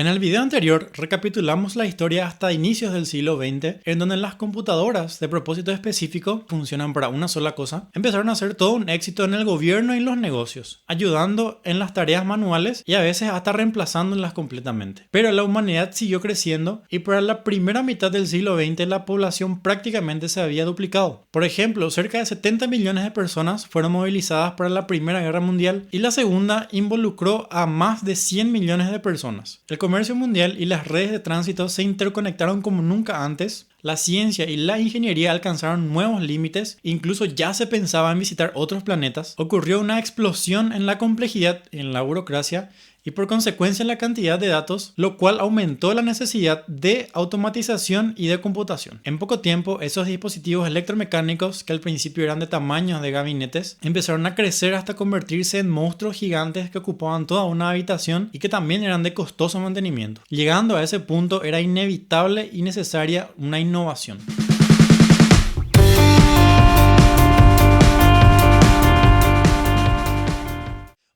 En el video anterior recapitulamos la historia hasta inicios del siglo XX, en donde las computadoras de propósito específico funcionan para una sola cosa, empezaron a ser todo un éxito en el gobierno y en los negocios, ayudando en las tareas manuales y a veces hasta reemplazándolas completamente. Pero la humanidad siguió creciendo y para la primera mitad del siglo XX la población prácticamente se había duplicado. Por ejemplo, cerca de 70 millones de personas fueron movilizadas para la Primera Guerra Mundial y la Segunda involucró a más de 100 millones de personas. El comercio mundial y las redes de tránsito se interconectaron como nunca antes. La ciencia y la ingeniería alcanzaron nuevos límites, incluso ya se pensaba en visitar otros planetas. Ocurrió una explosión en la complejidad y en la burocracia y por consecuencia en la cantidad de datos, lo cual aumentó la necesidad de automatización y de computación. En poco tiempo, esos dispositivos electromecánicos, que al principio eran de tamaños de gabinetes, empezaron a crecer hasta convertirse en monstruos gigantes que ocupaban toda una habitación y que también eran de costoso mantenimiento. Llegando a ese punto, era inevitable y necesaria una innovación.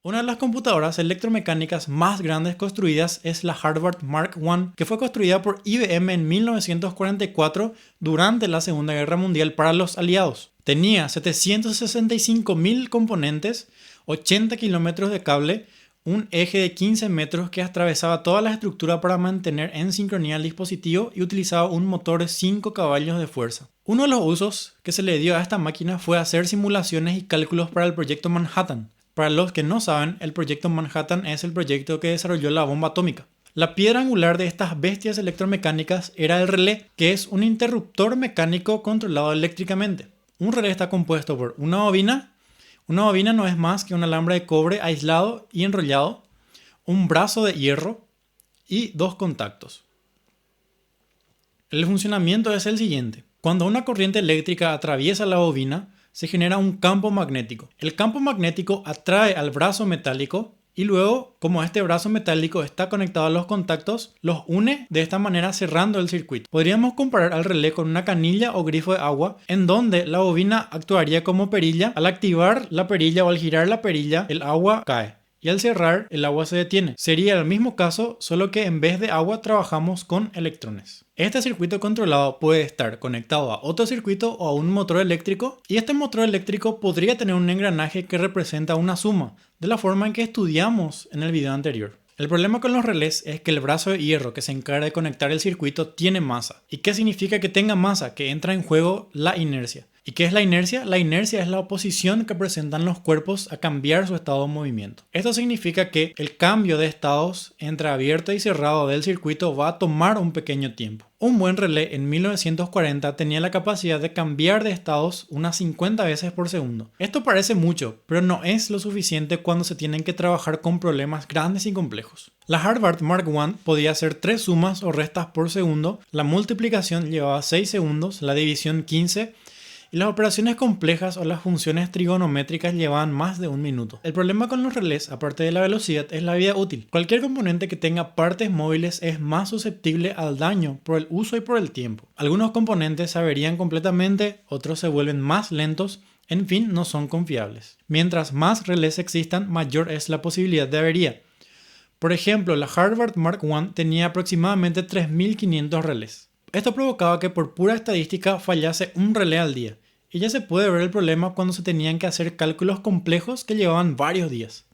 Una de las computadoras electromecánicas más grandes construidas es la Harvard Mark I, que fue construida por IBM en 1944 durante la Segunda Guerra Mundial para los aliados. Tenía 765.000 componentes, 80 kilómetros de cable, un eje de 15 metros que atravesaba toda la estructura para mantener en sincronía el dispositivo y utilizaba un motor de 5 caballos de fuerza. Uno de los usos que se le dio a esta máquina fue hacer simulaciones y cálculos para el proyecto Manhattan. Para los que no saben, el proyecto Manhattan es el proyecto que desarrolló la bomba atómica. La piedra angular de estas bestias electromecánicas era el relé, que es un interruptor mecánico controlado eléctricamente. Un relé está compuesto por una bobina. Una bobina no es más que un alambre de cobre aislado y enrollado, un brazo de hierro y dos contactos. El funcionamiento es el siguiente. Cuando una corriente eléctrica atraviesa la bobina, se genera un campo magnético. El campo magnético atrae al brazo metálico y luego, como este brazo metálico está conectado a los contactos, los une de esta manera cerrando el circuito. Podríamos comparar al relé con una canilla o grifo de agua en donde la bobina actuaría como perilla. Al activar la perilla o al girar la perilla, el agua cae. Y al cerrar, el agua se detiene. Sería el mismo caso, solo que en vez de agua trabajamos con electrones. Este circuito controlado puede estar conectado a otro circuito o a un motor eléctrico, y este motor eléctrico podría tener un engranaje que representa una suma, de la forma en que estudiamos en el video anterior. El problema con los relés es que el brazo de hierro que se encarga de conectar el circuito tiene masa. ¿Y qué significa que tenga masa? Que entra en juego la inercia. ¿Y qué es la inercia? La inercia es la oposición que presentan los cuerpos a cambiar su estado de movimiento. Esto significa que el cambio de estados entre abierto y cerrado del circuito va a tomar un pequeño tiempo. Un buen relé en 1940 tenía la capacidad de cambiar de estados unas 50 veces por segundo. Esto parece mucho, pero no es lo suficiente cuando se tienen que trabajar con problemas grandes y complejos. La Harvard Mark I podía hacer 3 sumas o restas por segundo, la multiplicación llevaba 6 segundos, la división 15 y las operaciones complejas o las funciones trigonométricas llevaban más de un minuto. El problema con los relés, aparte de la velocidad, es la vida útil. Cualquier componente que tenga partes móviles es más susceptible al daño por el uso y por el tiempo. Algunos componentes se averían completamente, otros se vuelven más lentos, en fin, no son confiables. Mientras más relés existan, mayor es la posibilidad de avería. Por ejemplo, la Harvard Mark I tenía aproximadamente 3.500 relés. Esto provocaba que por pura estadística fallase un relé al día. Y ya se puede ver el problema cuando se tenían que hacer cálculos complejos que llevaban varios días.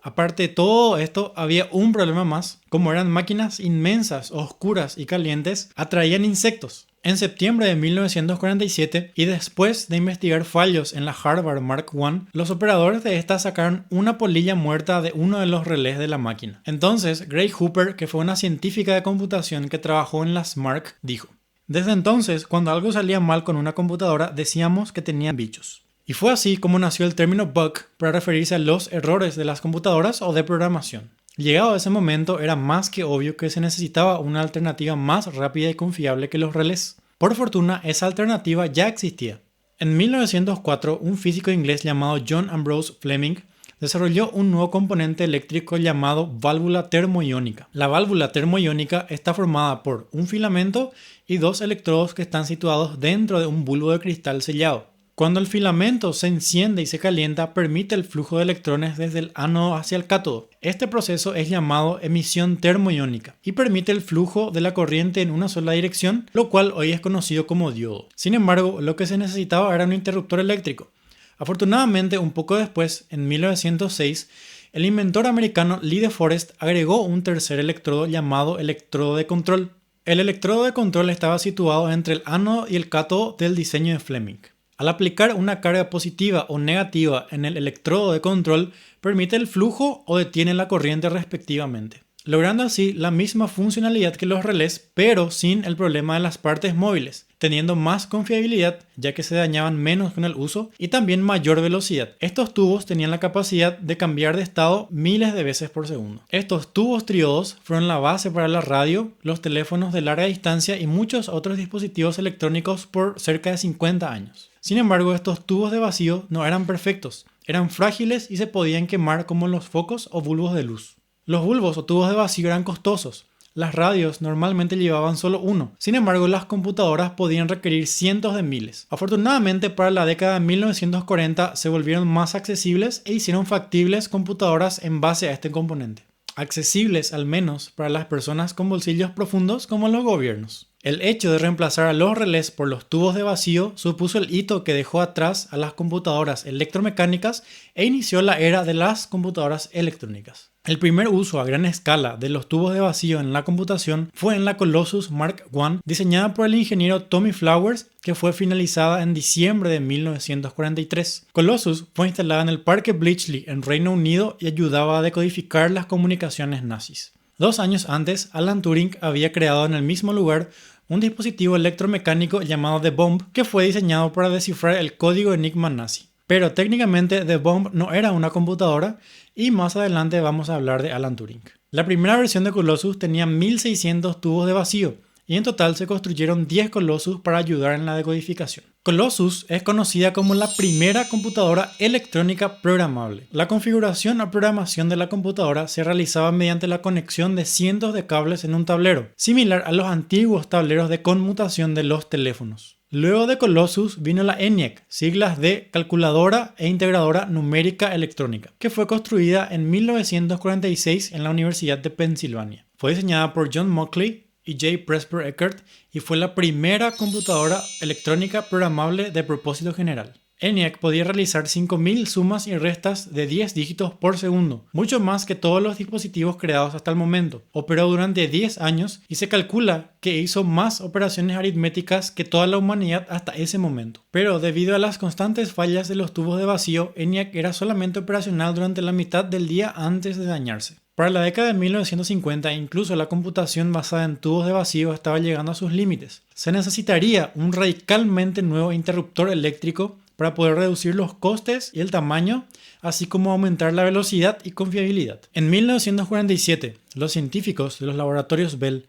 Aparte de todo esto, había un problema más. Como eran máquinas inmensas, oscuras y calientes, atraían insectos. En septiembre de 1947, y después de investigar fallos en la Harvard Mark I, los operadores de esta sacaron una polilla muerta de uno de los relés de la máquina. Entonces, Gray Hooper, que fue una científica de computación que trabajó en las Mark, dijo: desde entonces, cuando algo salía mal con una computadora, decíamos que tenían bichos. Y fue así como nació el término bug para referirse a los errores de las computadoras o de programación. Llegado a ese momento, era más que obvio que se necesitaba una alternativa más rápida y confiable que los relés. Por fortuna, esa alternativa ya existía. En 1904, un físico inglés llamado John Ambrose Fleming desarrolló un nuevo componente eléctrico llamado válvula termoiónica. La válvula termoiónica está formada por un filamento y 2 electrodos que están situados dentro de un bulbo de cristal sellado. Cuando el filamento se enciende y se calienta, permite el flujo de electrones desde el ánodo hacia el cátodo. Este proceso es llamado emisión termoiónica y permite el flujo de la corriente en una sola dirección, lo cual hoy es conocido como diodo. Sin embargo, lo que se necesitaba era un interruptor eléctrico. Afortunadamente, un poco después, en 1906, el inventor americano Lee de Forest agregó un tercer electrodo llamado electrodo de control. El electrodo de control estaba situado entre el ánodo y el cátodo del diseño de Fleming. Al aplicar una carga positiva o negativa en el electrodo de control, permite el flujo o detiene la corriente respectivamente, logrando así la misma funcionalidad que los relés, pero sin el problema de las partes móviles, teniendo más confiabilidad ya que se dañaban menos con el uso y también mayor velocidad. Estos tubos tenían la capacidad de cambiar de estado miles de veces por segundo. Estos tubos triodos fueron la base para la radio, los teléfonos de larga distancia y muchos otros dispositivos electrónicos por cerca de 50 años. Sin embargo, estos tubos de vacío no eran perfectos, eran frágiles y se podían quemar como los focos o bulbos de luz. Los bulbos o tubos de vacío eran costosos. Las radios normalmente llevaban solo uno. Sin embargo, las computadoras podían requerir cientos de miles. Afortunadamente, para la década de 1940 se volvieron más accesibles e hicieron factibles computadoras en base a este componente. Accesibles al menos para las personas con bolsillos profundos como los gobiernos. El hecho de reemplazar a los relés por los tubos de vacío supuso el hito que dejó atrás a las computadoras electromecánicas e inició la era de las computadoras electrónicas. El primer uso a gran escala de los tubos de vacío en la computación fue en la Colossus Mark I, diseñada por el ingeniero Tommy Flowers, que fue finalizada en diciembre de 1943. Colossus fue instalada en el Parque Bletchley en Reino Unido y ayudaba a decodificar las comunicaciones nazis. 2 años antes, Alan Turing había creado en el mismo lugar un dispositivo electromecánico llamado The Bomb, que fue diseñado para descifrar el código enigma nazi. Pero técnicamente The Bomb no era una computadora y más adelante vamos a hablar de Alan Turing. La primera versión de Colossus tenía 1600 tubos de vacío y en total se construyeron 10 Colossus para ayudar en la decodificación. Colossus es conocida como la primera computadora electrónica programable. La configuración o programación de la computadora se realizaba mediante la conexión de cientos de cables en un tablero, similar a los antiguos tableros de conmutación de los teléfonos. Luego de Colossus vino la ENIAC, siglas de Calculadora e Integradora Numérica Electrónica, que fue construida en 1946 en la Universidad de Pensilvania. Fue diseñada por John Mauchly y J. Presper Eckert y fue la primera computadora electrónica programable de propósito general. ENIAC podía realizar 5000 sumas y restas de 10 dígitos por segundo, mucho más que todos los dispositivos creados hasta el momento. Operó durante 10 años y se calcula que hizo más operaciones aritméticas que toda la humanidad hasta ese momento. Pero debido a las constantes fallas de los tubos de vacío, ENIAC era solamente operacional durante la mitad del día antes de dañarse. Para la década de 1950, incluso la computación basada en tubos de vacío estaba llegando a sus límites. Se necesitaría un radicalmente nuevo interruptor eléctrico para poder reducir los costes y el tamaño, así como aumentar la velocidad y confiabilidad. En 1947, los científicos de los laboratorios Bell,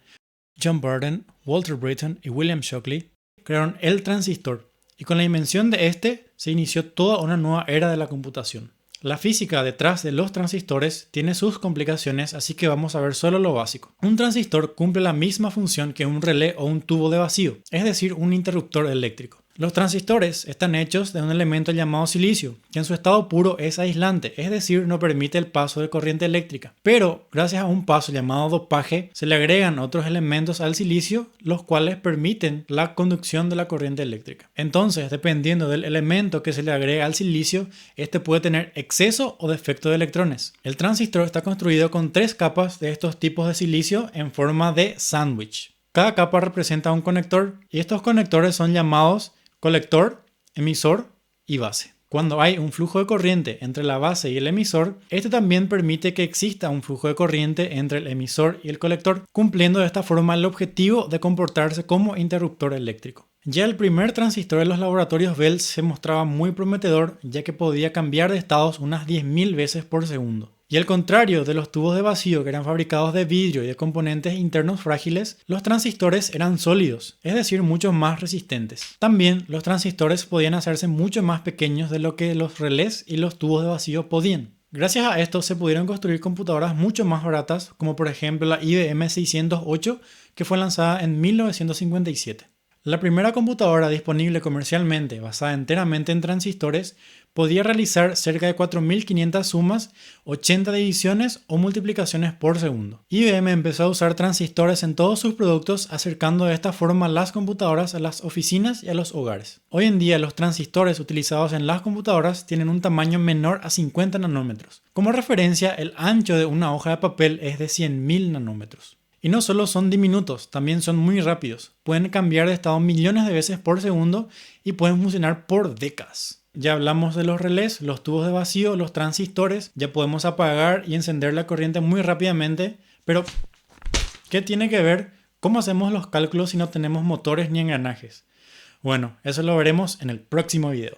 John Burden, Walter Britton y William Shockley, crearon el transistor, y con la invención de este se inició toda una nueva era de la computación. La física detrás de los transistores tiene sus complicaciones, así que vamos a ver solo lo básico. Un transistor cumple la misma función que un relé o un tubo de vacío, es decir, un interruptor eléctrico. Los transistores están hechos de un elemento llamado silicio, que en su estado puro es aislante, es decir, no permite el paso de corriente eléctrica. Pero, gracias a un paso llamado dopaje, se le agregan otros elementos al silicio, los cuales permiten la conducción de la corriente eléctrica. Entonces, dependiendo del elemento que se le agrega al silicio, este puede tener exceso o defecto de electrones. El transistor está construido con 3 capas de estos tipos de silicio en forma de sándwich. Cada capa representa un conector y estos conectores son llamados colector, emisor y base. Cuando hay un flujo de corriente entre la base y el emisor, este también permite que exista un flujo de corriente entre el emisor y el colector, cumpliendo de esta forma el objetivo de comportarse como interruptor eléctrico. Ya el primer transistor de los laboratorios Bell se mostraba muy prometedor, ya que podía cambiar de estados unas 10.000 veces por segundo. Y al contrario de los tubos de vacío que eran fabricados de vidrio y de componentes internos frágiles, los transistores eran sólidos, es decir, mucho más resistentes. También los transistores podían hacerse mucho más pequeños de lo que los relés y los tubos de vacío podían. Gracias a esto se pudieron construir computadoras mucho más baratas, como por ejemplo la IBM 608, que fue lanzada en 1957. La primera computadora disponible comercialmente, basada enteramente en transistores, podía realizar cerca de 4500 sumas, 80 divisiones o multiplicaciones por segundo. IBM empezó a usar transistores en todos sus productos, acercando de esta forma las computadoras a las oficinas y a los hogares. Hoy en día los transistores utilizados en las computadoras tienen un tamaño menor a 50 nanómetros. Como referencia, el ancho de una hoja de papel es de 100.000 nanómetros. Y no solo son diminutos, también son muy rápidos. Pueden cambiar de estado millones de veces por segundo y pueden funcionar por décadas. Ya hablamos de los relés, los tubos de vacío, los transistores. Ya podemos apagar y encender la corriente muy rápidamente. Pero, ¿qué tiene que ver cómo hacemos los cálculos si no tenemos motores ni engranajes? Bueno, eso lo veremos en el próximo video.